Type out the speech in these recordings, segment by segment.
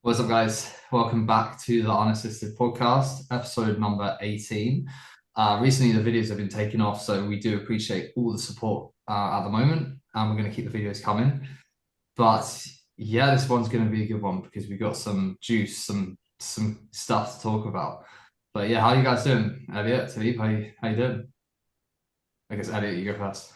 What's up, guys? Welcome back to the Unassisted Podcast, episode number 18. Recently, the videos have been taken off, so we do appreciate all the support at the moment, and we're going to keep the videos coming. But yeah, this one's going to be a good one because we got some juice, some stuff to talk about. But yeah, how you guys doing? Elliot, Talib, how you doing? I guess Elliot, you go first.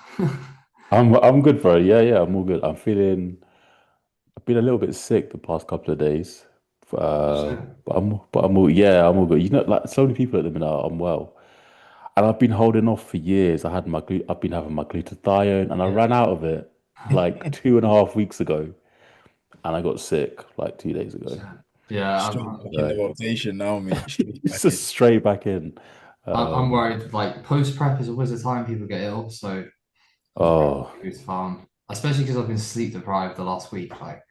I'm good, bro. Yeah, I'm all good. I've been a little bit sick the past couple of days. Sure. I'm all good. You know, like so many people at the minute are unwell. And I've been holding off for years. I've been having my glutathione and I Yeah. ran out of it like 2.5 weeks ago and I got sick like 2 days ago. Sure. Yeah, Straight back in the So rotation now, mate. Straight it's back just in. straight back in. I'm Um, worried. Like post prep is always the time people get ill, so I'm just oh, it's fun, especially because I've been sleep deprived the last week. Like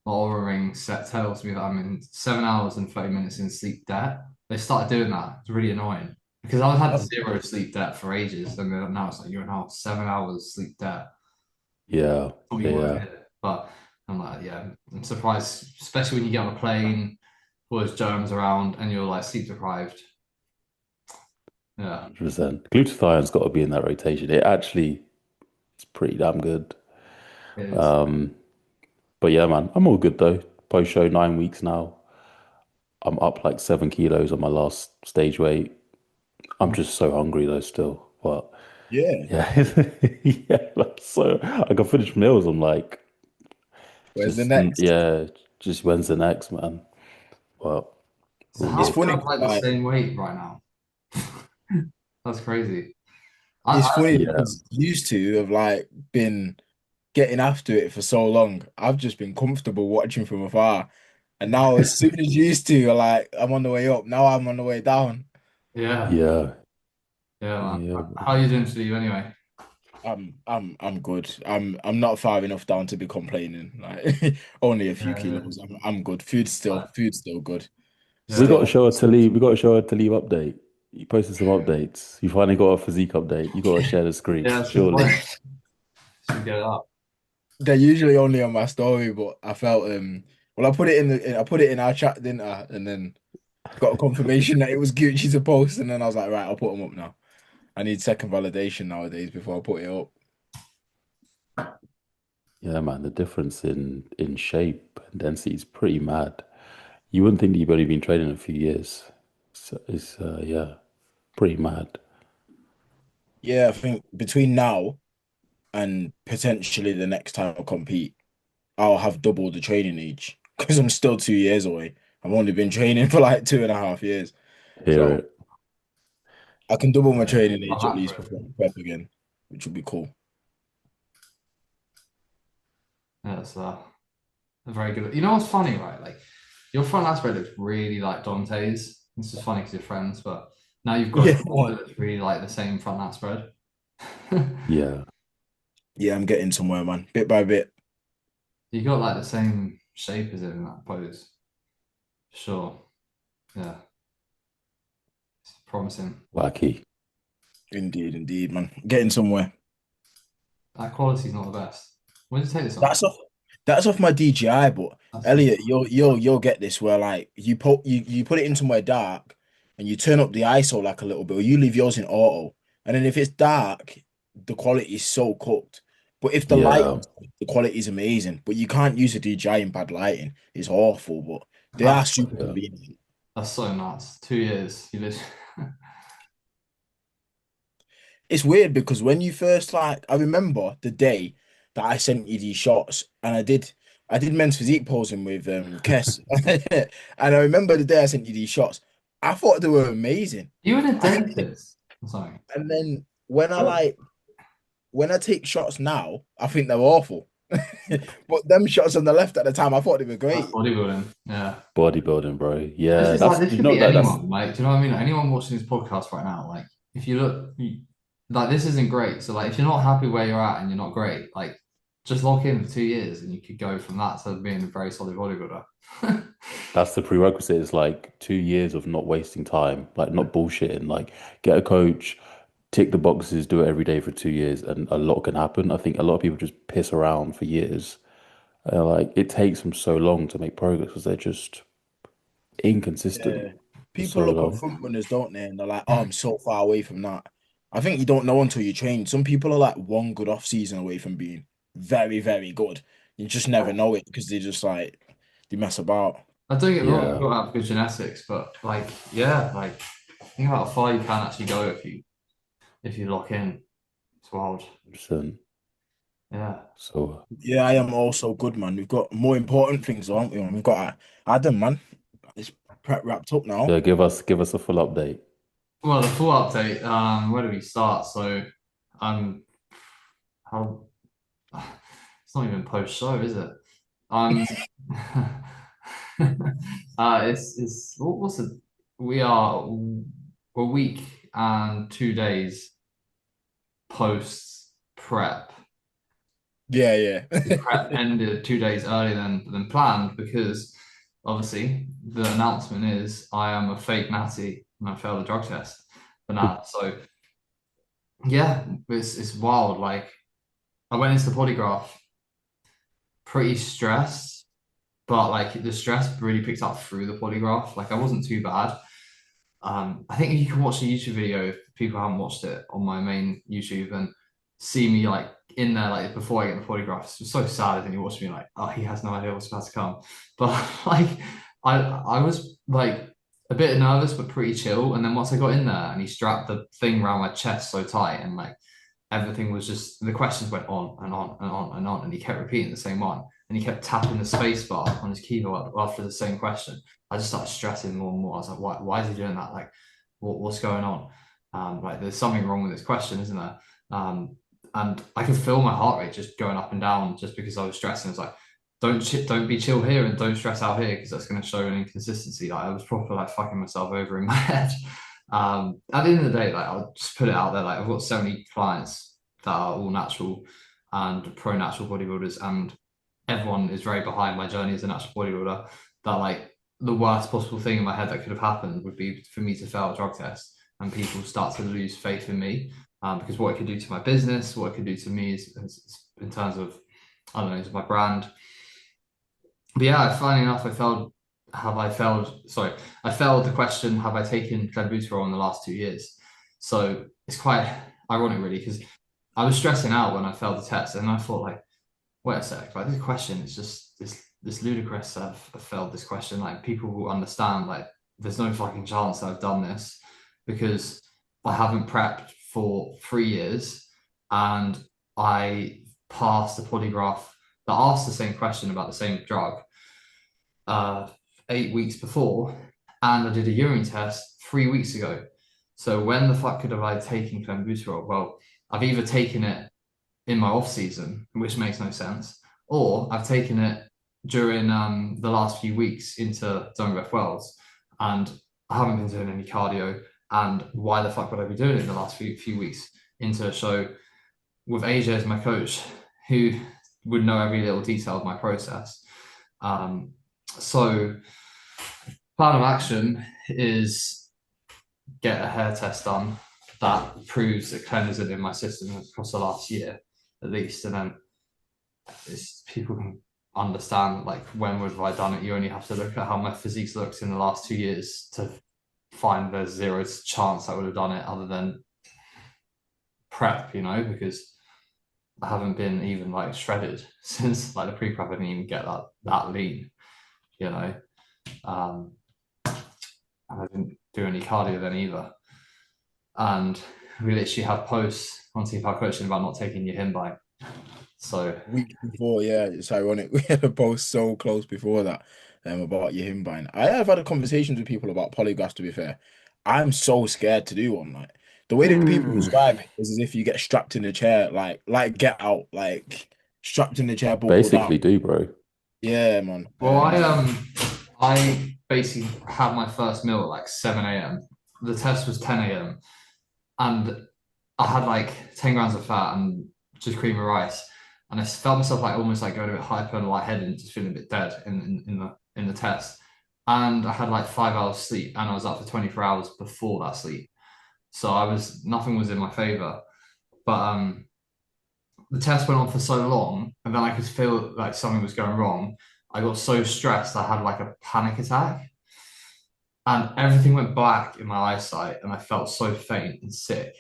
my Aura Ring set tells me that I'm in 7 hours and 30 minutes in sleep debt. They started doing that. It's really annoying because I was had Oh, zero sleep debt for ages, and then now it's like you're in 7 hours sleep debt. yeah, What you want to yeah. hear, but I'm like, yeah, I'm surprised, especially when you get on a plane, all those germs around, and you're like sleep deprived. Yeah, 100%. Glutathione's got to be in that rotation. It's pretty damn good. it is. Um, But yeah, man, I'm all good though. Post show 9 weeks now. I'm up like 7 kilos on my last stage weight. I'm just so hungry though still. But yeah. yeah, yeah, like so I can finish meals. I'm like, Where's the next? yeah, just when's the next, man? Well, So all how It's are we good. funny, have like the like same weight right now? That's crazy. it's I funny Yeah, because used to have like been getting after it for so long. I've just been comfortable watching from afar. And now as soon as used to, like I'm on the way up. Now I'm on the way down. yeah, yeah, yeah, man. yeah, How are you doing today anyway? I'm good. I'm not far enough down to be complaining. Like only a few Yeah, kilos. I'm good. Food's still good. We got to Still. show her to leave. We got to show her to leave update. You posted some updates. You finally got a physique update. You got to share the screen, yeah, that's a good surely. point. Should get it up. They're usually only on my story, but I felt well I put it I put it in our chat, didn't I? And then got a confirmation that it was Gucci to post, and then I was like, right, I'll put them up now. I need second validation nowadays before I put it up. Yeah, man, the difference in shape and density is pretty mad. You wouldn't think that you've only been training a few years. So yeah, pretty mad. Yeah, I think between now and potentially the next time I compete, I'll have double the training age because I'm still 2 years away. I've only been training for like 2.5 years. Hear So it. I can double my Yeah, training I'm age at happy least for it. before I prep again, which would be cool. Yeah, it's a very good. You know what's funny, right? Like your front aspect looks really like Dante's. This is funny because you're friends, but now you've got Yeah. yours that looks really like the same front lat spread. Yeah. Yeah, I'm getting somewhere, man. Bit by bit. You got like the same shape as him in that pose. Sure. Yeah, it's promising. Wacky. Indeed, indeed, man. Getting somewhere. That quality's not the best. When did you take this off? That's off that's off my DJI, but That's sick. Elliot, you'll get this where like you put it in somewhere dark and you turn up the ISO like a little bit, or you leave yours in auto. And then if it's dark, the quality is so cooked. But if the light, Yeah. the quality is amazing. But you can't use a DJI in bad lighting. It's awful, but they That's are super Yeah. convenient. that's so nuts. 2 years. You literally. It's weird because when you first like, I remember the day that I sent you these shots, and I did men's physique posing with Kess, and I remember the day I sent you these shots. I thought they were amazing, You were a dentist or something. and then when I take shots now, I think they're awful. But them shots on the left at the time, I thought they were That's great. bodybuilding. Yeah. Bodybuilding, bro. This Yeah. is like this You could know be that's anyone. Like, do you know what I mean? Like, anyone watching this podcast right now, like, if you look, like, this isn't great. So, like, if you're not happy where you're at and you're not great, like, just lock in for 2 years and you could go from that to being a very solid bodybuilder. that's the prerequisite. It's like 2 years of not wasting time, like not bullshitting. Like get a coach, tick the boxes, do it every day for 2 years, and a lot can happen. I think a lot of people just piss around for years Like it takes them so long to make progress because they're just inconsistent Yeah. for People so look at long. front runners, don't they? And they're like, oh, I'm so far away from that. I think you don't know until you train. Some people are like one good off season away from being very, very good. You just never know it because they just like they mess about. I don't get me wrong, you've Yeah, got to have good genetics, but like, yeah, like think about how far you can actually go if you lock in. It's wild. 100%. Yeah. So Yeah, I am also good, man. We've got more important things, aren't we? We've got Adam, man. It's prep wrapped up now. yeah, give us a full update. Well, the full update, where do we start? So, um, how it's not even post show, is it? Um, it's what's it? We are a week and 2 days post prep. Yeah, yeah. Prep ended 2 days earlier than planned because obviously the announcement is I am a fake natty and I failed a drug test for now. So yeah, it's wild. Like I went into the polygraph pretty stressed, but like the stress really picked up through the polygraph. Like I wasn't too bad. I think you can watch a YouTube video if people haven't watched it on my main YouTube and see me like in there like before I get the polygraph. It's so sad. And you watch me like, oh, he has no idea what's about to come. But like, I was like a bit nervous but pretty chill. And then once I got in there and he strapped the thing around my chest so tight and like everything was just the questions went on and on and on and on, and he kept repeating the same one and he kept tapping the space bar on his keyboard after the same question. I just started stressing more and more. I was like, why is he doing that? Like, what's going on? Like, there's something wrong with this question, isn't there? And I could feel my heart rate just going up and down just because I was stressing. It's like, don't be chill here and don't stress out here because that's going to show an inconsistency. Like, I was probably like fucking myself over in my head. At the end of the day, like I'll just put it out there. Like I've got 70 clients that are all natural and pro natural bodybuilders, and everyone is very behind my journey as a natural bodybuilder. That like the worst possible thing in my head that could have happened would be for me to fail a drug test and people start to lose faith in me, because what it could do to my business, what it could do to me is in terms of, I don't know, is my brand. But yeah, funny enough, I failed. Have I failed? Sorry, I failed the question. Have I taken clenbuterol in the last 2 years? So it's quite ironic, really, because I was stressing out when I failed the test, and I thought, like, wait a sec, like this question is just this ludicrous. I've failed this question. Like people will understand. Like there's no fucking chance that I've done this because I haven't prepped for 3 years, and I passed a polygraph that asked the same question about the same drug 8 weeks before, and I did a urine test 3 weeks ago. So when the fuck could have I taken clenbuterol? Well, I've either taken it in my off season, which makes no sense, or I've taken it during the last few weeks into zone ref wells, and I haven't been doing any cardio. And why the fuck would I be doing it in the last few weeks into a show with AJ as my coach, who would know every little detail of my process? So plan of action is get a hair test done that proves that Clen isn't in my system across the last year at least, and then people can understand like when would have I done it. You only have to look at how my physique looks in the last 2 years to find there's zero chance I would have done it other than prep, because I haven't been even like shredded since like the pre-prep. I didn't even get that lean, and I didn't do any cardio then either. And we literally have posts on Team Power Coaching about not taking your Himbine. So Week before, yeah, it's ironic. We had a post so close before that about your Himbine. I have had conversations with people about polygraphs, to be fair. I'm so scared to do one. Like the way that people describe it is as if you get strapped in a chair, like get out, like strapped in the chair, buckled down. Basically, do bro. Yeah, man. well, I basically had my first meal at like 7 a.m. The test was 10 a.m. and I had like 10 grams of fat and just cream of rice. And I felt myself like almost like going a bit hyper and lightheaded and just feeling a bit dead in the test. And I had like 5 hours sleep and I was up for 24 hours before that sleep. So nothing was in my favor. But the test went on for so long, and then I could feel like something was going wrong. I got so stressed, I had like a panic attack, and everything went black in my eyesight, and I felt so faint and sick.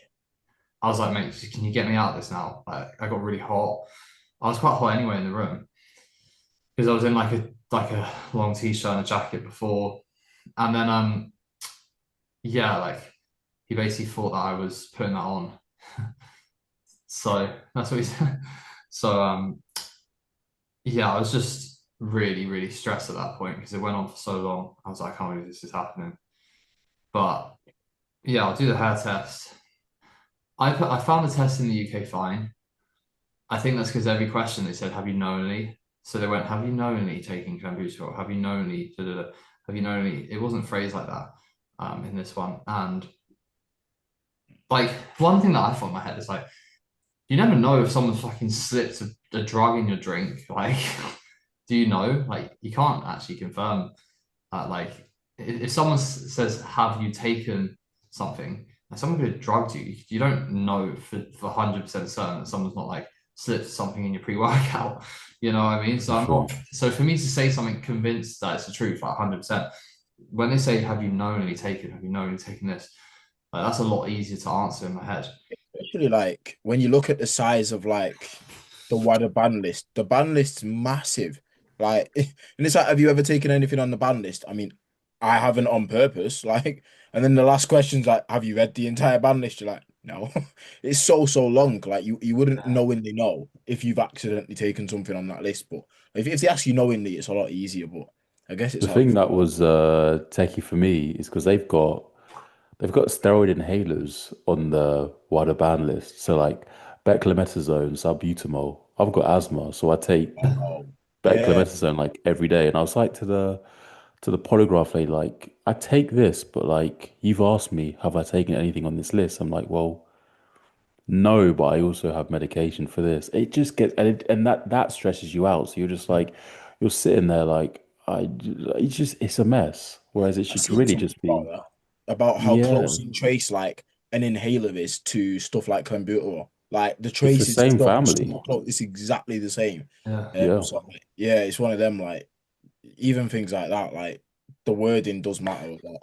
I was like, mate, can you get me out of this now? Like, I got really hot. I was quite hot anyway in the room because I was in like a long t-shirt and a jacket before, and then yeah, like he basically thought that I was putting that on. So that's what he said. So yeah, I was just really, really stressed at that point because it went on for so long. I was like, I can't believe this is happening. But yeah, I'll do the hair test. I found the test in the UK fine. I think that's because every question they said, have you knowingly? So they went, have you knowingly taken kombucha, or have you knowingly, da, da, da, have you knowingly? It wasn't phrased like that in this one. And like one thing that I thought in my head is like, you never know if someone fucking slipped a drug in your drink. Like, do you know? Like, you can't actually confirm that. Like, if someone says, "Have you taken something?" Like, someone could have drugged you. You don't know for 100% certain that someone's not like slipped something in your pre-workout. You know what I mean? So For I'm sure. not. So for me to say something convinced that it's the truth, like 100%, when they say, "Have you knowingly taken? Have you knowingly taken this?" Like, that's a lot easier to answer in my head. Especially like when you look at the size of like the wider ban list, the ban list's massive. Like, and it's like, have you ever taken anything on the ban list? I mean, I haven't on purpose. Like, and then the last question's like, have you read the entire ban list? You're like, no. It's so long. Like you wouldn't knowingly know if you've accidentally taken something on that list. But if they ask you knowingly, it's a lot easier. But I guess it's The hard. thing that was techie for me is because they've got steroid inhalers on the wider ban list. So like beclometasone, salbutamol. I've got asthma, so I take Oh, yeah. beclometasone like every day. And I was like to the polygraph lady, like, I take this, but like you've asked me, have I taken anything on this list? I'm like, well, no, but I also have medication for this. It just gets and that stresses you out. So you're just like you're sitting there like it's a mess. Whereas it I've should seen really something just about be that, about how yeah. close in trace like an inhaler is to stuff like clenbuterol. Like the It's the trace is same so family. super close. It's exactly the same. Yeah. Yeah, So like, yeah, it's one of them. Like even things like that, like the wording does matter a lot.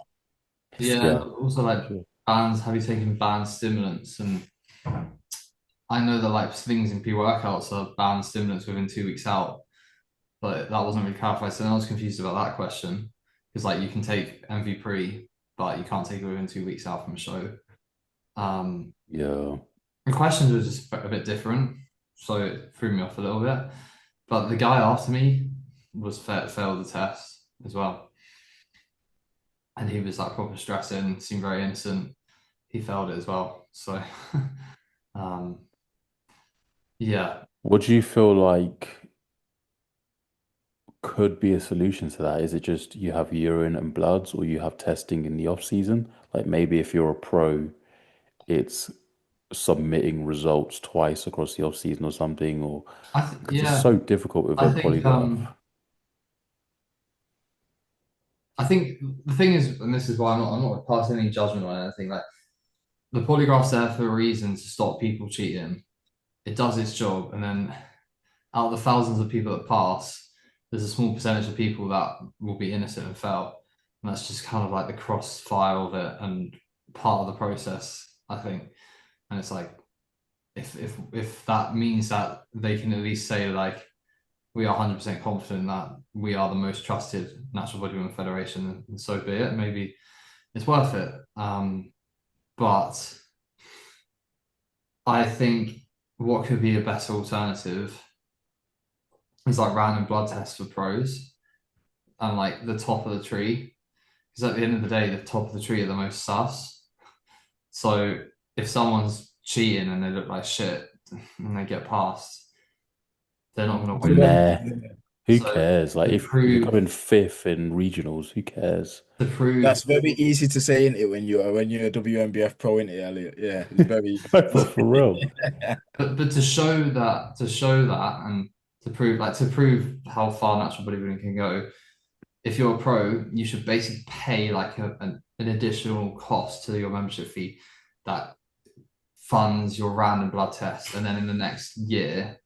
Yeah, and yeah, also for like sure. bands, have you taken banned stimulants? And I know that like things in pre-workouts are banned stimulants within 2 weeks out, but that wasn't really clarified. So I was confused about that question because like you can take MV pre, but you can't take it within 2 weeks out from a show. Um, Yeah. the questions were just a bit different, so it threw me off a little bit. But the guy after me was failed the test as well, and he was like proper stressing, seemed very innocent. He failed it as well. So um, yeah, What do you feel like could be a solution to that? Is it just you have urine and bloods, or you have testing in the off season? Like maybe if you're a pro, it's submitting results twice across the off season or something, or because it's yeah, so difficult with I a think polygraph. I think the thing is, and this is why I'm not passing any judgment on anything. Like the polygraph's there for a reason to stop people cheating. It does its job, and then out of the thousands of people that pass, there's a small percentage of people that will be innocent and fail. And that's just kind of like the crossfire of it and part of the process, I think. And it's like if that means that they can at least say like we are 100% confident that we are the most trusted natural bodybuilding federation, and so be it. Maybe it's worth it. But I think what could be a better alternative is like random blood tests for pros and like the top of the tree. Because at the end of the day, the top of the tree are the most sus. So if someone's cheating and they look like shit and they get past, they're not going to For win. them, Nah, who So cares? Like to if you're prove coming fifth in regionals, who cares? to prove that's very easy to say in it when you're a WNBF pro in it, Elliot. Yeah, it's very No, but for real. but to show that and to prove how far natural bodybuilding can go, if you're a pro, you should basically pay like an additional cost to your membership fee that funds your random blood test, and then in the next year,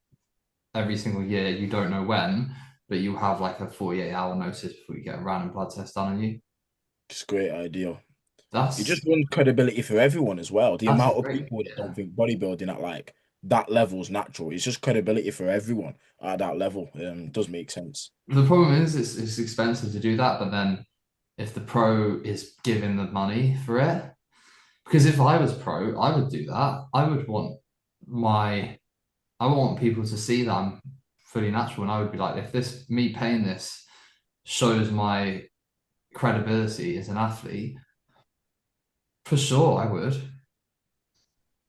every single year, you don't know when, but you have like a 48-hour notice before you get a random blood test done on you. It's a great idea. It That's just runs credibility for everyone as well. The that's amount of great. people that Yeah. don't think bodybuilding at like that level is natural. It's just credibility for everyone at that level. Does make sense. The problem is it's expensive to do that, but then if the pro is giving the money for it, because if I was pro, I would do that. My I would want people to see that I'm fully natural, and I would be like, if this me paying this shows my credibility as an athlete, for sure I would.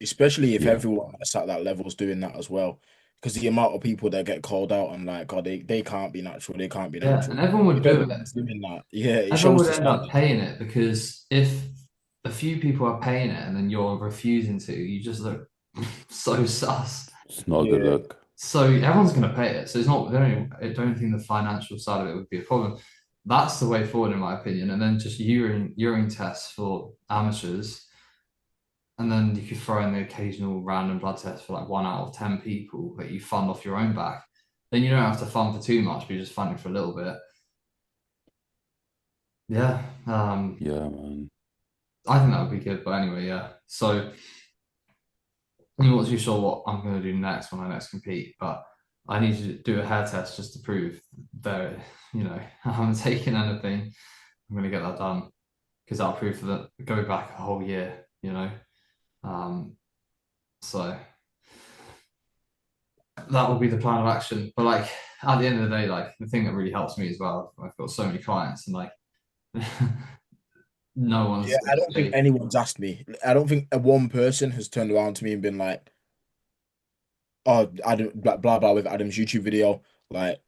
Especially if Yeah. everyone that's at that level is doing that as well. Because the amount of people that get called out and like, oh, they can't be natural, they can't be Yeah, and natural. everyone would If do it. everyone's doing that, yeah, it Everyone shows would the end up standard. paying it because if a few people are paying it and then you're refusing to, you just look so sus. It's not a good Yeah, look. So everyone's going to pay it. So it's not. I don't think the financial side of it would be a problem. That's the way forward, in my opinion. And then just urine tests for amateurs, and then you could throw in the occasional random blood test for like 1 out of 10 people that you fund off your own back. Then you don't have to fund for too much, but you're just funding for a little bit. Yeah. Yeah, man. I think that would be good. But anyway, yeah. So I'm not too sure what I'm going to do next when I next compete, but I need to do a hair test just to prove that, I haven't taken anything. I'm going to get that done because that'll prove that go back a whole year. Um, so that will be the plan of action. But like at the end of the day, like the thing that really helps me as well, I've got so many clients and like no yeah. one's I don't think say, anyone's asked me. I don't think a one person has turned around to me and been like, "Oh, Adam, blah blah blah with Adam's YouTube video." Like,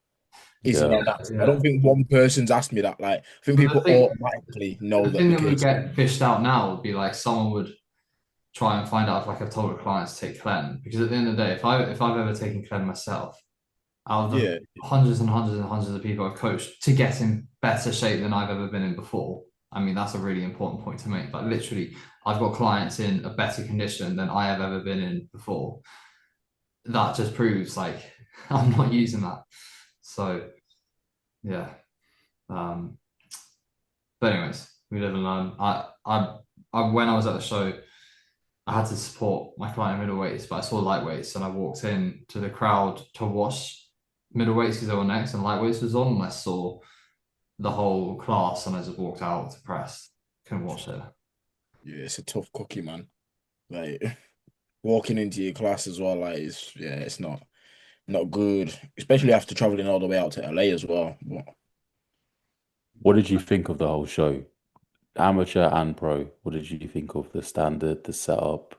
is he Yeah. not natural? I don't yeah. think one person's asked me that. Like, I think But the people thing, automatically know the that thing the that would case. get fished out now would be like someone would try and find out if like I've told a client to take Clen because at the end of the day, if I've ever taken Clen myself, out of the Yeah, hundreds and hundreds and hundreds of people I've coached to get in better shape than I've ever been in before. I mean, that's a really important point to make. Like literally, I've got clients in a better condition than I have ever been in before. That just proves like I'm not using that. So yeah. Um, but anyways, we live and learn. When I was at the show, I had to support my client in middleweights, but I saw lightweights and I walked in to the crowd to watch middleweights because they were next and lightweights was on. And I saw the whole class and I just walked out depressed. Couldn't watch it. yeah, it's a tough cookie, man. Like walking into your class as well, like it's not good, especially after traveling all the way out to LA as well. But What did you think of the whole show? Amateur and pro. What did you think of the standard, the setup?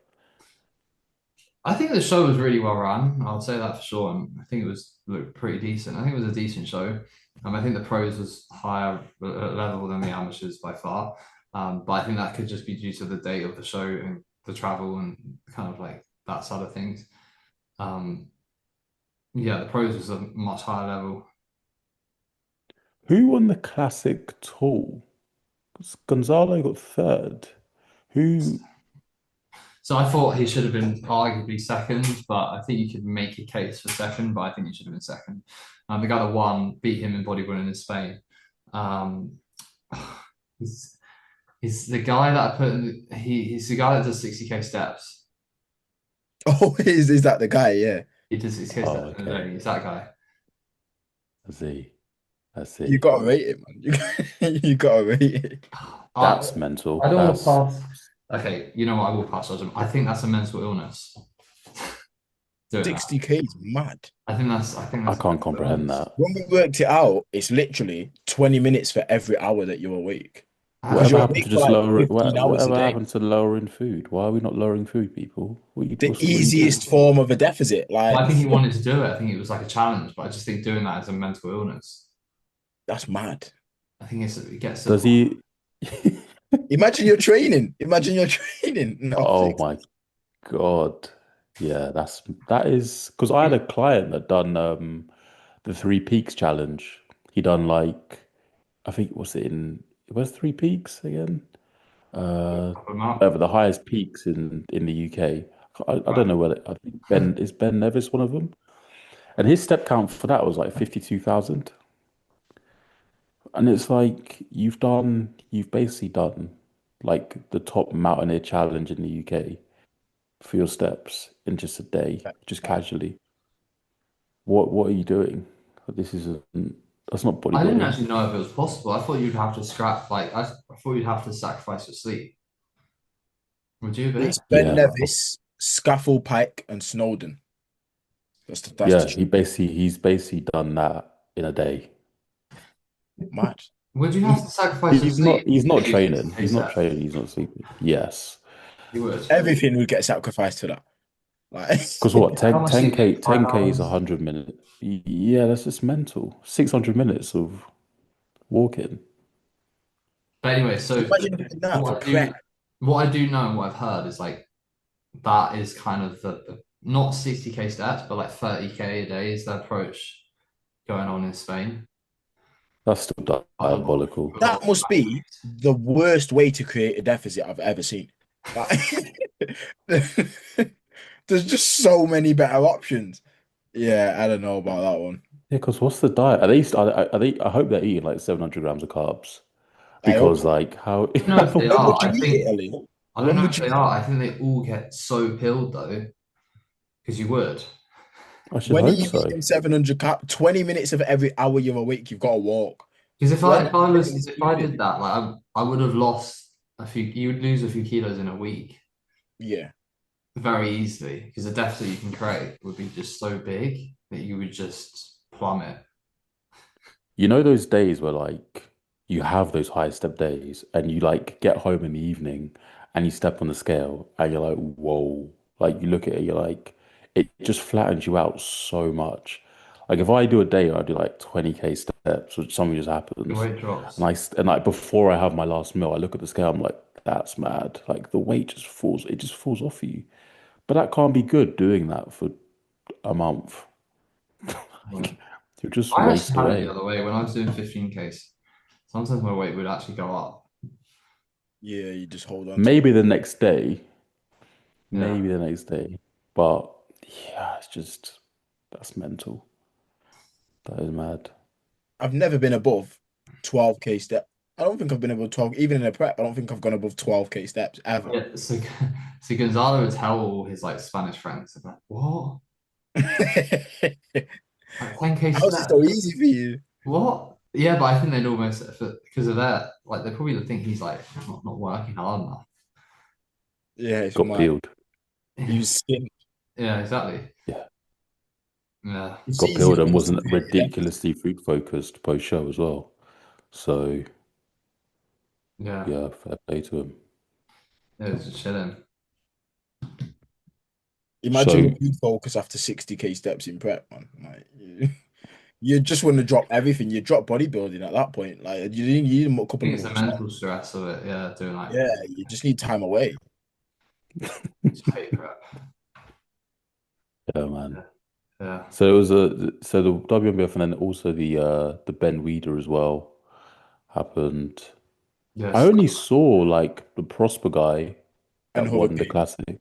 I think the show was really well run. I would say that for sure. And I think it was looked pretty decent. I think it was a decent show. I think the pros was higher level than the amateurs by far. But I think that could just be due to the date of the show and the travel and kind of like that side of things. Um, yeah, the pros was a much higher level. Who won the classic tool? 'Cause Gonzalo got third. Who? So I thought he should have been arguably second, but I think you could make a case for second, but I think he should have been second. The guy that won beat him in bodybuilding in Spain. Um, he's, he's the guy that I put in, he's the guy that does 60K steps. oh, is that the guy? Yeah, He does 60K Oh, steps in a okay. day. He's that guy. I see. I you see. gotta rate it, man. You gotta rate it. I, That's mental. I don't want to That's pass. Okay, you know what? I will pass judgment. I think that's a mental illness. Doing that. 60K is mad. I think I that's a can't mental comprehend illness. that. When we worked it out, it's literally 20 minutes for every hour that you're awake. Because Whatever you're happened awake to for just like lower it? 15 hours a Whatever day. happened to lowering food? Why are we not lowering food, people? The What are you doing? easiest form of a deficit. Well, Like, I think he wanted to do it. I think it was like a challenge, but I just think doing that is a mental illness. that's mad. I think it gets to the Does point. he? Imagine you're training. Imagine you're training. No, Oh six. my God. Yeah, that is because I had a client that done the Three Peaks challenge. He done like I think it was Three Peaks again? Uh Pop him up. Whatever the highest peaks in the UK. I Right. don't know whether I think Ben Nevis one of them, and his step count for that was like 52,000, and it's like you've basically done like the top mountaineer challenge in the UK for your steps in just a day, just casually. What are you doing? This isn't that's not I didn't bodybuilding. actually know if it was possible. I thought you'd have to scrap like I thought you'd have to sacrifice your sleep. Would you be? It's Ben Yeah, Nevis, Scaffold Pike, and Snowden. That's the yeah. truth. He's basically done that in a day. Mad. Would you have to sacrifice your sleep He's to not do training. 60K He's not steps? training. He's not sleeping. Yes. You would. Everything would get sacrificed to that. Like, Because what, How much sleep? 10K, 5 10K is hours? 100 minutes. Yeah, that's just mental. 600 minutes of walking. But anyway, so imagine doing that for what I prep. do, what I do know and what I've heard is like that is kind of the not 60K steps, but like 30K a day is the approach going on in Spain. That's still A lot diabolical. a lot That of must be the worst way to create a deficit I've ever seen. Like, there's just so many better options. Yeah, I don't know about that one. Yeah, because what's the diet? Are they, I hope they're eating like 700 grams of carbs. I hope Because so. like how, I don't know if they When are. would you eat it, Ellie? I don't When know would if you they eat are. it? I think they all get so pilled though, because you would. I should When are hope you so. eating 700 cap? 20 minutes of every hour you're awake, you've got to walk. Because When are you getting this if I food did in? that, like I would have lost a few. You would lose a few kilos in a week Yeah. very easily because the deficit you can create would be just so big that you would just plummet. You know those days where like you have those high step days and you like get home in the evening and you step on the scale and you're like, whoa. Like you look at it, you're like, it just flattens you out so much. Like if I do a day, I do like 20K steps, or something just Your happens. weight And drops. and like before I have my last meal, I look at the scale, I'm like, that's mad. Like the weight just falls, it just falls off of you. But that can't be good doing that for a month. Mm. Like you just I actually waste had it the away. other way when I was doing 15Ks. Sometimes my weight would actually go up. Yeah, you just hold on to it. Maybe the next day, Yeah. maybe the next day. But yeah, it's just that's mental. That is mad. I've never been above 12K step. I don't think I've been above 12, even in a prep. I don't think I've gone above 12K steps ever. Yeah. So Gonzalo would tell all his like Spanish friends, they'd be like, what? Like 10K How's it so steps? easy for you? What? Yeah, but I think they'd almost because of that, like they probably think he's like not working hard enough. Yeah, it's Got mad. peeled. He was skin. Yeah, exactly. Yeah, Yeah, It's got easier peeled and when it's wasn't ridiculously food focused post show as well. So yeah. yeah, fair play to him. It was just chilling. Imagine So the food focus after 60K steps in prep, man. Like, you just want to drop everything. You drop bodybuilding at that point. Like you need a I couple of think it's the months off. mental stress of it. Yeah, doing like Yeah, you just need time away. just hate prep. yeah, man. Yeah, yeah. So it was so the WMBF and then also the Ben Weeder as well happened. I Yes. only saw like the Prosper guy And that Hubby won the P. classic.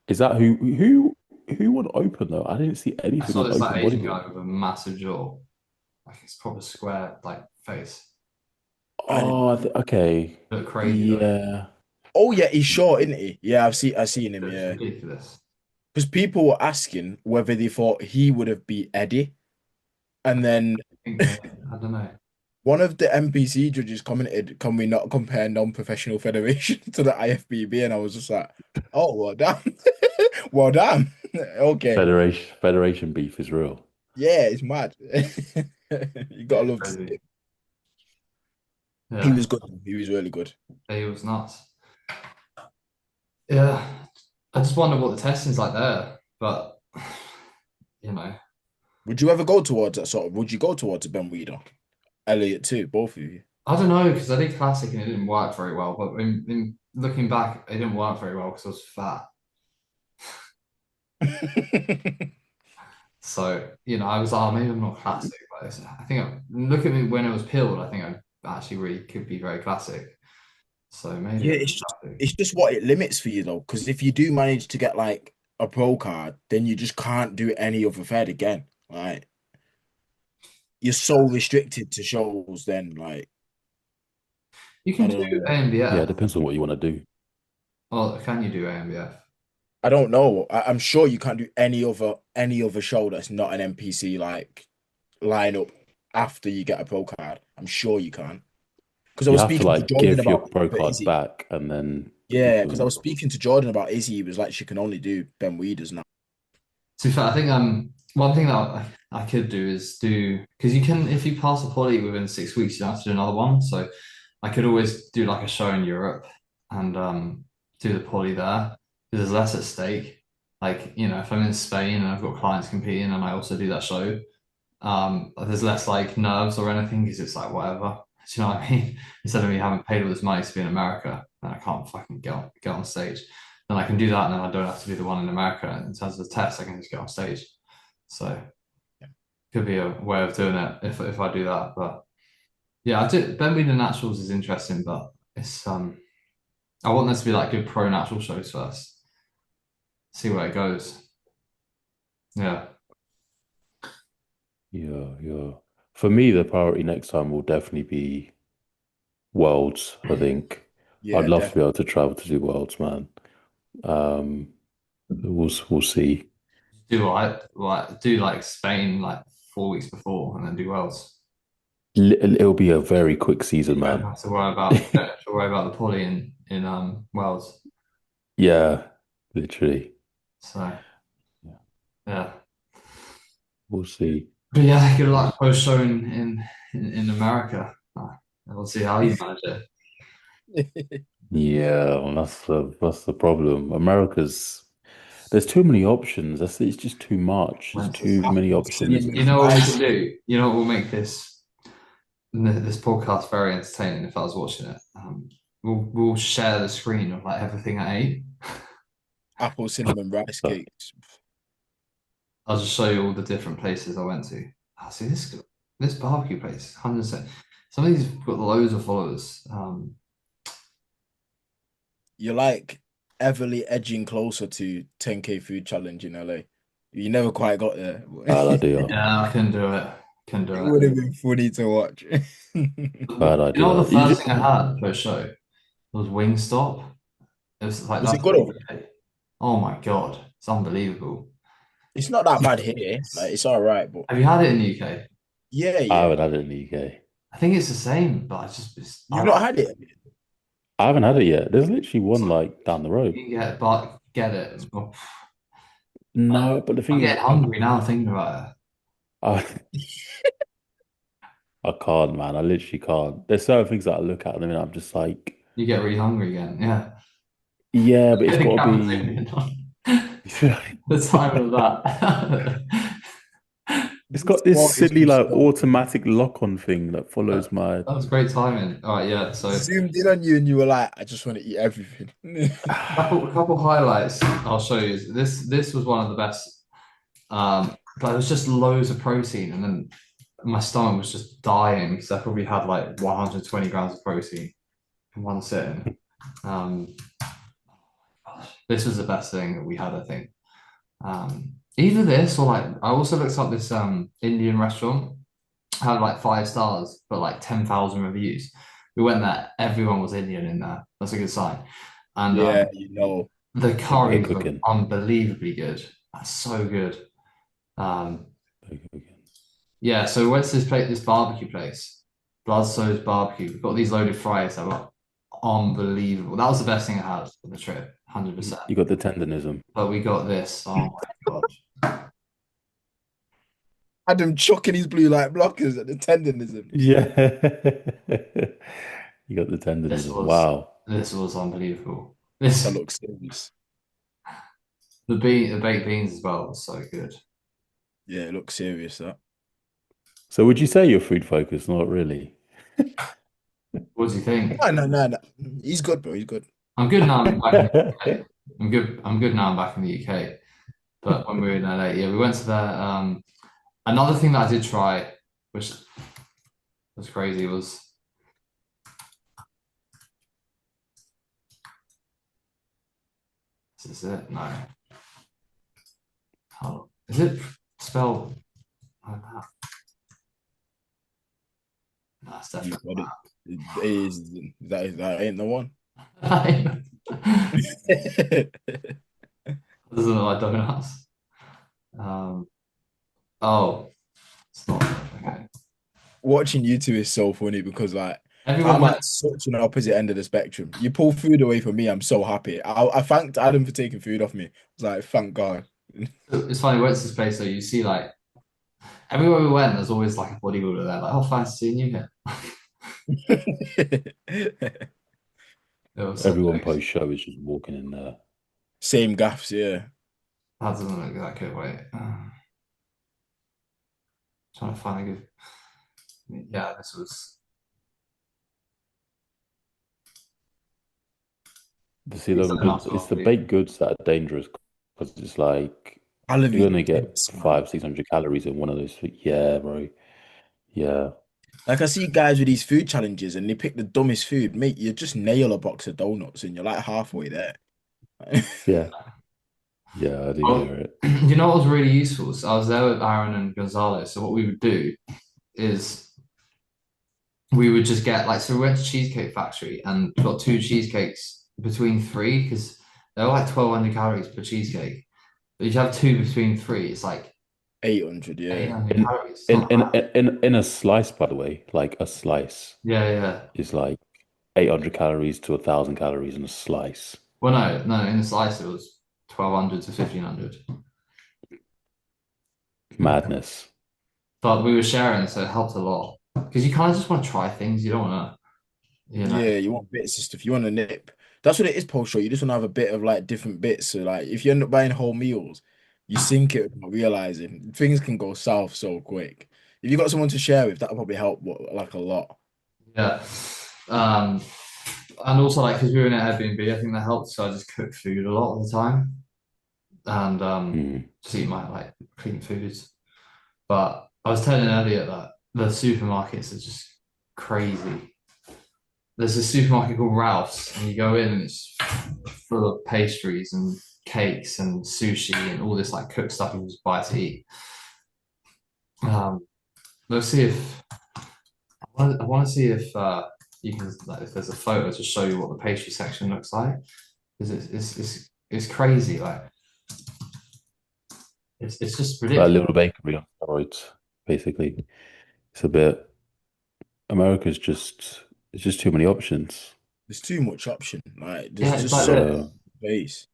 Is that who won Open though? I didn't see I anything saw on this like Open Asian Bodybuilding. guy with a massive jaw, like his proper square like face. I didn't. Oh, okay. Looked crazy though. Yeah. Oh yeah, he's short, isn't he? Yeah, I've seen him. Looks Yeah, ridiculous. because people were asking whether they thought he would have beat Eddie, and then I think I don't know. one of the NPC judges commented, "Can we not compare non-professional federation to the IFBB?" And I was just like, "Oh well, damn, well, damn, okay, Federation beef is real. yeah, it's mad. You Yeah, gotta love to see crazy. it. He Yeah, was good. He was really good. he was nuts. Yeah, I just wonder what the testing's like there, but you know, Would you ever go towards that sort of? Would you go towards a Ben Weeder, Elliot too, both of you? I don't know because I did classic and it didn't work very well. But in looking back, it didn't work very well because I was fat. So I was maybe I'm not classic, but I think look at me when it was peeled. I think I actually really could be very classic. So maybe Yeah, I it's have to. it's just what it limits for you though, because if you do manage to get like a pro card, then you just can't do any other fed again. Like you're so restricted to shows, then like You I can don't do know. Yeah, it AMBF. depends on what you want to do. Well, can you do AMBF? I don't know. I'm sure you can't do any other show that's not an NPC like lineup after you get a pro card. I'm sure you can't. Because I You was have to speaking to like Jordan give your about pro card Izzy. back and then you Yeah, because I can. was speaking to Jordan about Izzy. He was like, she can only do Ben Weeders now. To be fair, I think one thing that I could do is do because you can if you pass a poly within 6 weeks, you don't have to do another one. So I could always do like a show in Europe and do the poly there because there's less at stake. Like, if I'm in Spain and I've got clients competing and I also do that show, there's less like nerves or anything because it's like whatever. Do you know what I mean? Instead of me having paid all this money to be in America and I can't fucking get on stage, then I can do that and then I don't have to be the one in America. In terms of the test, I can just get on stage. So could be a way of doing it if I do that. But yeah, I do Ben the Naturals is interesting, but it's I want there to be like good pro natural shows first. See where it goes. Yeah. Yeah, yeah. For me, the priority next time will definitely be Worlds, I think. I'd Yeah, love to be definitely. able to travel to do Worlds, man. Um, we'll see. Do like Spain like 4 weeks before and then do Wales. It'll be a very quick You season, don't man. have to worry about don't have to worry about the poly in Wales. Yeah, literally. So Yeah, yeah. we'll see. But yeah, good We'll luck see. post showing in America. We'll see how you manage it. Yeah, well, that's the problem. There's too many options. It's just too much. There's Went to too many Apple options. you cinnamon know what we rice can cake. do? You know what will make this podcast very entertaining if I was watching it. We'll share the screen of like everything I ate. Apple cinnamon rice cakes. I'll just show you all the different places I went to. See this barbecue place, 100%. Some of these have got loads of followers. You're like everly edging closer to 10K food challenge in LA. You never quite got there. Bad idea. Yeah, I can do it. Can It do would it. have been funny to watch. Bad You know what idea. the first thing I had for a show was Wingstop. It was like Was it that's good over there? okay. Oh my God, it's unbelievable. It's not that bad here. Like it's all right, but Have you had it in the UK? yeah, I yeah. haven't had it in the UK. I think it's the same, but I You've not had it. I haven't had it yet. There's literally it's one like like down the road. you can get it. No, but the I'm thing is, getting hungry now thinking about it. I I can't, man. I literally can't. There's certain things that I look at them and I'm just like, You get really hungry again. Yeah. yeah, but it's got The to camera be. zooming in on the time of that. It's This got this sport is silly just like so automatic lock-on thing that follows That my. was great timing. All right, yeah. So zoomed in on you and you were like, I just want to eat everything. couple highlights I'll show you. This was one of the best. But it was just loads of protein, and then my stomach was just dying because I probably had like 120 grams of protein in one sitting. Um, this was the best thing that we had, I think. Either this or like I also looked up this Indian restaurant had like 5 stars but like 10,000 reviews. We went there, everyone was Indian in there. That's a good sign. And Yeah, the They're curries were cooking. unbelievably good. That's so good. Um, They're cooking. yeah, so we went to this barbecue place, Blood So's Barbecue. We've got these loaded fries that were unbelievable. That was the best thing I had on the trip, 100%. You got the tendonism. But we got this. Oh my God. Adam chucking his blue light blockers at the tendonism. Yeah. You got the This tendonism. was Wow. this was unbelievable. That This looks serious. the baked beans as well was so good. Yeah, it looks serious. That. So would you say you're food focused? Not really. What do you think? No, no, no, no. He's good, bro. He's good. I'm good now. I'm back in the UK. I'm good. I'm good now. I'm back in the UK. But when we were in LA, yeah, we went to there. Another thing that I did try, which was crazy, was Is it? No. How is it spelled like that? No, it's You definitely got it. It is that ain't the one. that. Doesn't look like donuts. Um, oh, it's not okay. Watching you two is so funny because like Everyone I'm went. at such an opposite end of the spectrum. You pull food away from me, I'm so happy. I thanked Adam for taking food off me. I was like, thank God. It's funny. We went to this place, so you see like everywhere we went, there's always like a bodybuilder there. Like, oh, fancy seeing you here. It was such Everyone jokes. post show is just walking in there. Same gaffs, yeah. That doesn't look that good. Wait, trying to find a good. Yeah, this was. See, It's something else it's last the week. baked goods that are dangerous because it's like you're Calorie gonna get dense, man. 500-600 calories in one of those. Yeah, bro. Yeah, Like I see guys with these food challenges and they pick the dumbest food. Mate, you just nail a box of donuts and you're like halfway there. yeah, yeah. I do Oh, hear it. you know what was really useful? So I was there with Aaron and Gonzalo. So what we would do is we would just get like, so we went to Cheesecake Factory and got two cheesecakes between three because they're like 1,200 calories per cheesecake. But if you have two between three, it's like 800, yeah. 800 In calories. It's not bad. in a slice, by the way, like a slice Yeah, yeah. is like 800 calories to 1,000 calories in a slice. Well, no, in the slice it was 1,200 to 1,500. Madness. But we were sharing, so it helped a lot. Because you kind of just want to try things. You don't want to, Yeah, you want bits of stuff. You want a nip. That's what it is post show. You just want to have a bit of like different bits. So like if you end up buying whole meals, you sink it without realizing things can go south so quick. If you got someone to share with, that'll probably help like a lot. yeah. Um, and also like because we were in an Airbnb, I think that helped. So I just cook food a lot of the time and Mm. just eat my like clean foods. But I was telling Elliot that the supermarkets are just crazy. There's a supermarket called Ralph's, and you go in and it's full of pastries and cakes and sushi and all this like cooked stuff you can just buy to eat. Let's see if I want to see if you can like, if there's a photo to show you what the pastry section looks like because it's crazy like it's just Like a ridiculous. little bakery on steroids, basically. It's a bit. America's just. It's just too many options. There's too much option. Like there's Yeah, it's just like so this. Yeah. much space.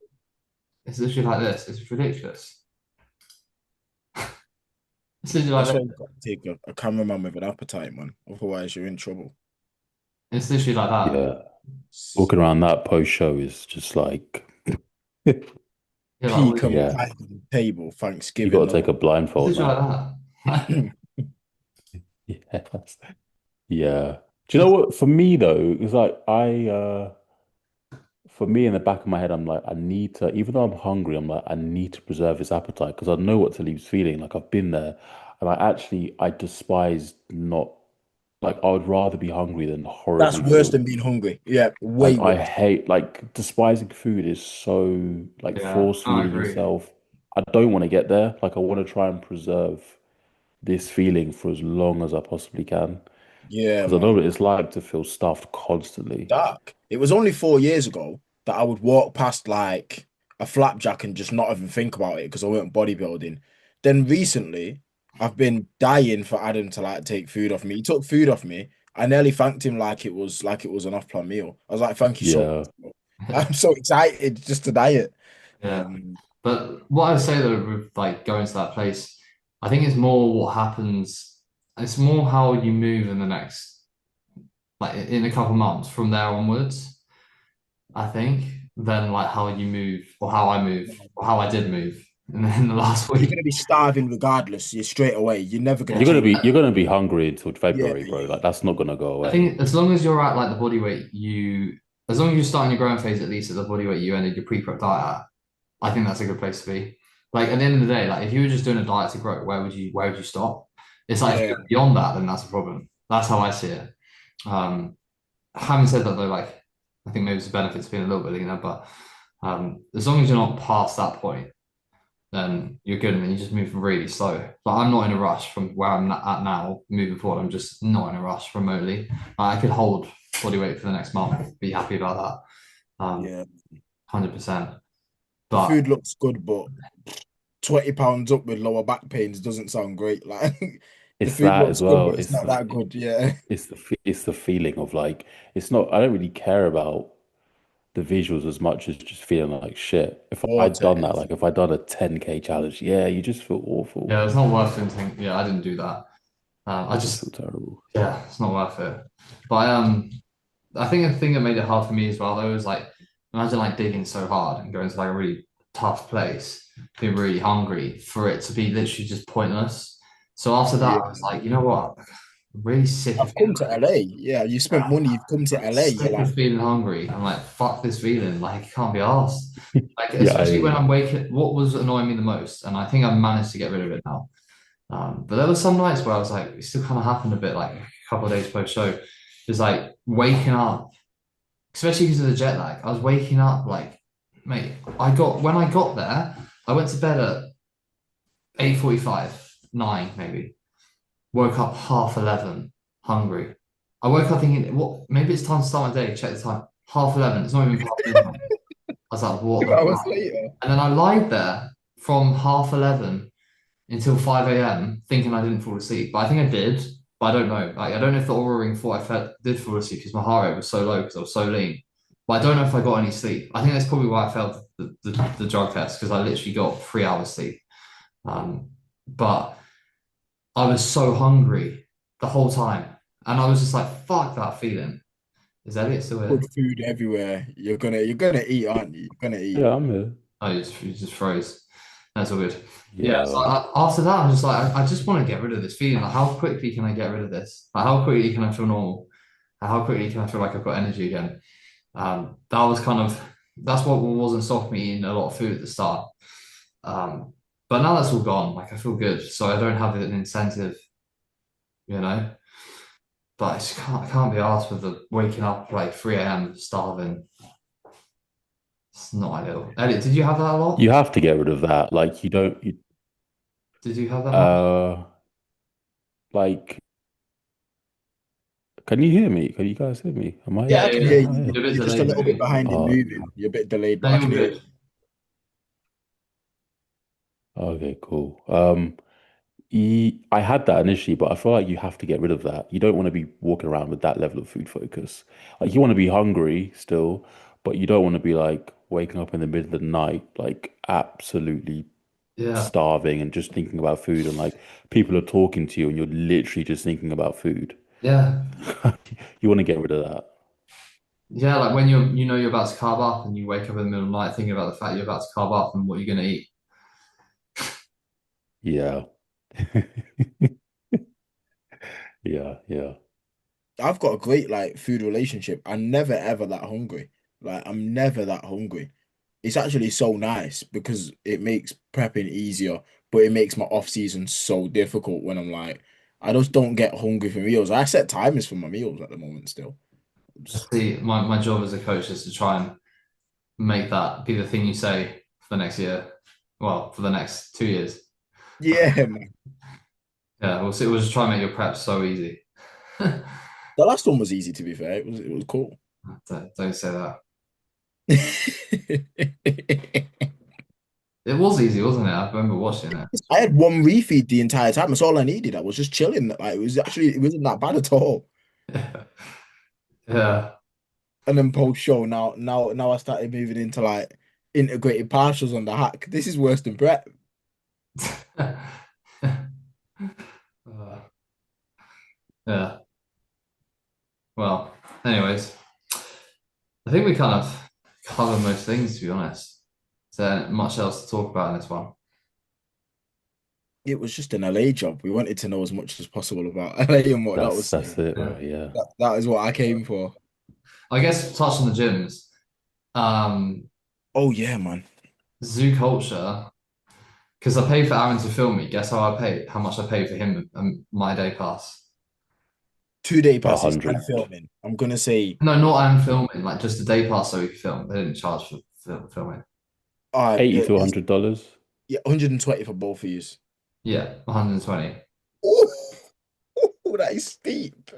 It's literally like this. It's ridiculous. It's literally like That's why this. you've got to take a cameraman with an appetite, man. Otherwise, you're in trouble. It's literally like that. Yeah. Walking around that post show is just like, Yeah, like all Pecan yeah, pie on the table, you got Thanksgiving. to take a it's blindfold literally now. like that. Yes. Yeah. Do you know what? For me though, it's like for me in the back of my head, I'm like, I need to, even though I'm hungry, I'm like, I need to preserve this appetite because I know what to leave's feeling. Like I've been there, and I despise not like I would rather be hungry than That's horribly worse feel. than being hungry. Yeah, way Like I worse. hate like despising food is so like Yeah, force I feeding agree. yourself. I don't want to get there. Like I want to try and preserve this feeling for as long as I possibly can Yeah, because I know man. what it's like to feel stuffed constantly. Dark. It was only 4 years ago that I would walk past like a flapjack and just not even think about it because I weren't bodybuilding. Then recently, I've been dying for Adam to like take food off me. He took food off me. I nearly thanked him like it was an off-plan meal. I was like, thank you so Yeah. much. I'm so excited just to diet. Yeah. Um, But what I would say though, with like going to that place, I think it's more what happens. It's more how you move in the next, like in a couple months from there onwards. I think than like how you move or how I move or how I did move in the last you're week. gonna be starving regardless. You're straight away. You're never gonna Yeah. change. You're gonna be hungry until Yeah, February, bro. Like that's not gonna go I away. think as long as you're at like the body weight as long as you're starting your growing phase at least at the body weight you ended your pre-prep diet at, I think that's a good place to be. Like at the end of the day, like if you were just doing a diet to grow, where would you stop? It's like if yeah. you're beyond that, then that's a problem. That's how I see it. Um, having said that though, like I think maybe it's a benefit to being a little bit leaner, but As long as you're not past that point, then you're good, and then you just move really slow. But I'm not in a rush from where I'm at now. Moving forward, I'm just not in a rush remotely. I could hold body weight for the next month, be happy about that, Yeah. 100%. The But food looks good, but 20 pounds up with lower back pains doesn't sound great. Like the It's food that looks as good, well. but it's not that good. Yeah. It's the feeling of like it's not. I don't really care about the visuals as much as just feeling like shit. If I'd Water. done that, like if I'd done a 10K challenge, yeah, you just feel awful. yeah, it's not worth anything. Yeah, I didn't do that. I You just feel just, terrible. yeah, it's not worth it. But I think the thing that made it hard for me as well, though, is like imagine like digging so hard and going to like a really tough place, being really hungry for it to be literally just pointless. So after that, I was Yeah. like, you know what? I'm really sick of I've feeling come to like LA. Yeah, you spent money, you've come to I'm LA. You're sick like, of feeling hungry. I'm like, fuck this feeling. Like, it can't be arsed. Like, Yeah, I especially hear when you. I'm waking, what was annoying me the most, and I think I've managed to get rid of it now. But there were some nights where I was like, it still kind of happened a bit, like a couple of days post show, just like waking up, especially because of the jet lag. I was waking up like, mate, when I got there, I went to bed at 8:45, 9 maybe. Woke up 10:30, hungry. I woke up thinking, what? Maybe it's time to start my day. Check the time. 11:30. It's not even past midnight. I was like, what two the hours fuck? later. And then I lied there from 11:30 until 5 a.m. thinking I didn't fall asleep. But I think I did, but I don't know. Like, I don't know if the aura ring thought did fall asleep because my heart rate was so low because I was so lean. But I don't know if I got any sleep. I think that's probably why I failed the drug test because I literally got 3 hours sleep. But I was so hungry the whole time. And I was just like, fuck that feeling. Is Elliot still here? Good food everywhere. You're gonna eat, aren't you? You're gonna eat. Yeah, I'm here. Oh, you just froze. That's all good. Yeah. So Yeah, after that, I'm just like, I just want to get rid of this feeling. Like, how quickly can I get rid of this? Like, how quickly can I feel normal? How quickly can I feel like I've got energy again? That was kind of that's what wasn't stopping me eating a lot of food at the start. Um, but now that's all gone. Like I feel good, so I don't have an incentive, you know. But I can't be asked with the waking up like 3 a.m. starving. It's not ideal. Elliot, did you have that a lot? you have to get rid of that. Like you don't. Did you have that much? Uh, like, can you hear me? Can you guys hear me? Am I? Yeah, Yeah, I yeah, can yeah. hear Am I you. here? You're a bit You're just a delayed, little bit maybe. behind in Oh, moving. You're a bit delayed, No, but I you're can hear good. you. okay, cool. I had that initially, but I feel like you have to get rid of that. You don't want to be walking around with that level of food focus. Like you want to be hungry still, but you don't want to be like waking up in the middle of the night, like absolutely Yeah, starving and just thinking about food, and like people are talking to you and you're literally just thinking about food. yeah, You want to get rid of that. yeah. Like when you're about to carb up and you wake up in the middle of the night thinking about the fact you're about to carb up and what you're gonna eat. Yeah. Yeah, yeah. I've got a great like food relationship. I'm never ever that hungry. Like I'm never that hungry. It's actually so nice because it makes prepping easier, but it makes my off season so difficult when I'm like, I just don't get hungry for meals. I set timers for my meals at the moment still. See, my job as a coach is to try and make that be the thing you say for the next year. Well, for the next 2 years. Yeah, man. Yeah, we'll see. We'll just try and make your prep so easy. The last one was easy to be fair. It was cool. Don't say that. It was easy, wasn't it? I remember watching it. I had one refeed the entire time. That's all I needed. I was just chilling. Like it wasn't that bad at all. Yeah. And then post show now I started moving into like integrated partials on the hack. This is worse than prep. Uh, yeah. Well, anyways, I think we kind of covered most things, to be honest. Is there much else to talk about in this one? It was just an LA job. We wanted to know as much as possible about LA and what that was That's saying. it, Yeah. right? Yeah. That is what I came for. I guess touch on the gyms. Um, Oh yeah, man. Zoo Culture, because I paid for Aaron to film me. Guess how much I paid for him and my day pass. 2 day A passes and hundred. filming. I'm gonna say No, not Aaron filming, like just a day pass so we could film. They didn't charge for filming? 80 to $100. Yeah, 120 for both of you. Yeah, 120. Oh, that is steep.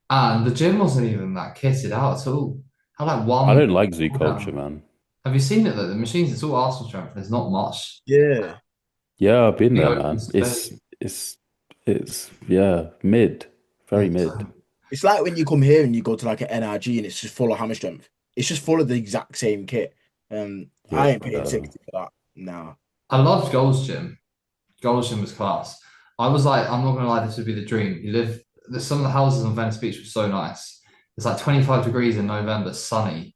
And the gym wasn't even that kitted out at all. Had like I one don't like zoo pull culture, down. man. Have you seen it though? The machines, it's all Arsenal strength. There's not much. Yeah. Yeah, I've been Big there, open man. space. It's yeah, mid, very It's mid. It's like when you come here and you go to like an NRG and it's just full of hammer strength. It's just full of the exact same kit. I Yeah, ain't paying 60 for that. Nah. I loved Gold's Gym. Gold's Gym was class. I was like, I'm not gonna lie, this would be the dream. There's some of the houses on Venice Beach were so nice. It's like 25 degrees in November, sunny.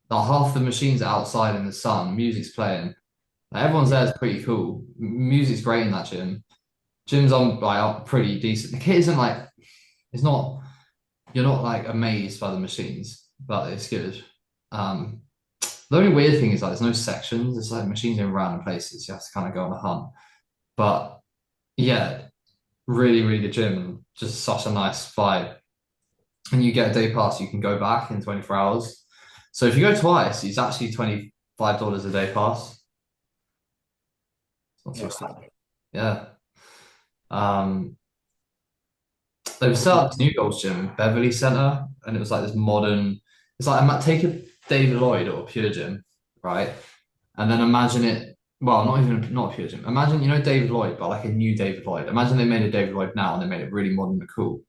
Like half the machines are outside in the sun, music's playing. Like, everyone's there is pretty cool. Music's great in that gym. Gym's on like up pretty decent. The kit isn't like it's not you're not like amazed by the machines, but it's good. Um, the only weird thing is like there's no sections. It's like machines in random places. You have to kind of go on a hunt. But yeah, really, really good gym. Just such a nice vibe. And you get a day pass, you can go back in 24 hours. So if you go twice, it's actually $25 a day pass. It's not too That's not bad. bad. Yeah. Um, they've set up this new Gold's Gym in Beverly Center, and it was like this modern. It's like take a David Lloyd or a Pure Gym, right? And then imagine it. Well, not a Pure Gym. Imagine David Lloyd, but like a new David Lloyd. Imagine they made a David Lloyd now and they made it really modern and cool,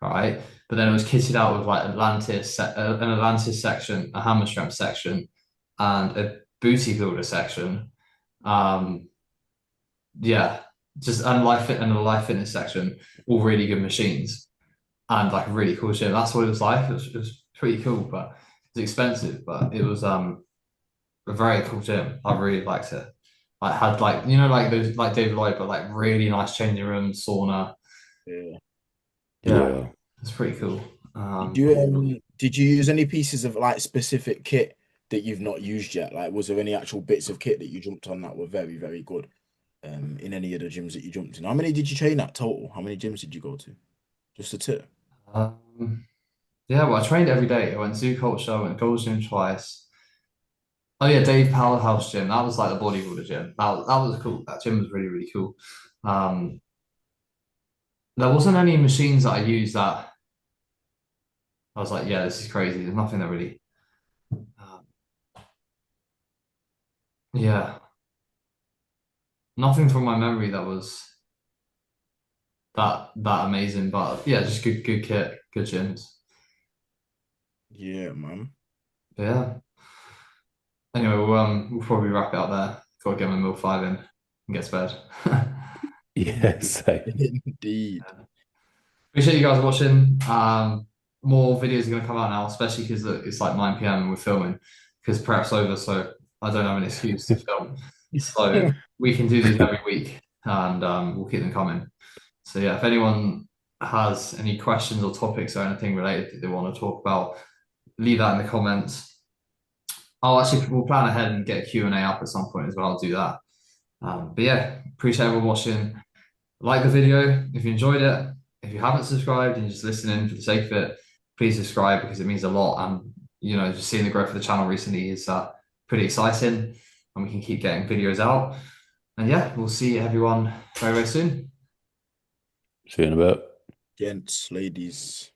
right? But then it was kitted out with like an Atlantis section, a hammer strength section, and a booty builder section. Um, yeah, just and a life fitness section, all really good machines and like a really cool gym. That's what it was like. It was pretty cool, but it was expensive, but it was a very cool gym. I really liked it. I had like like those like David Lloyd, but like really nice changing room, sauna. Yeah. Yeah, Yeah. it's pretty cool. Did you use any pieces of like specific kit that you've not used yet? Like, was there any actual bits of kit that you jumped on that were very, very good? In any of the gyms that you jumped in? How many did you train at total? How many gyms did you go to? Just the two? Um, yeah, well, I trained every day. I went Zoo Culture, I went Gold's Gym twice. Oh yeah, Dave Powerhouse Gym. That was like the bodybuilder gym. That was cool. That gym was really, really cool. Um, there wasn't any machines that I used that I was like, yeah, this is crazy. There's nothing that really, um, yeah, nothing from my memory that was that amazing. But yeah, just good kit, good gyms. Yeah, man. But yeah. Anyway, we'll probably wrap it up there. Got to get my milk five in and get to bed. Yeah, same. Indeed. Appreciate you guys watching. More videos are going to come out now, especially because it's like 9 p.m. and we're filming because prep's over, so I don't have an excuse to film. So we can do these every week, and we'll keep them coming. So yeah, if anyone has any questions or topics or anything related that they want to talk about, leave that in the comments. We'll plan ahead and get a Q&A up at some point as well. I'll do that. But yeah, appreciate everyone watching. Like the video if you enjoyed it. If you haven't subscribed and you're just listening for the sake of it, please subscribe because it means a lot. And just seeing the growth of the channel recently is pretty exciting, and we can keep getting videos out. And yeah, we'll see everyone very, very soon. See you in a bit. Gents, ladies.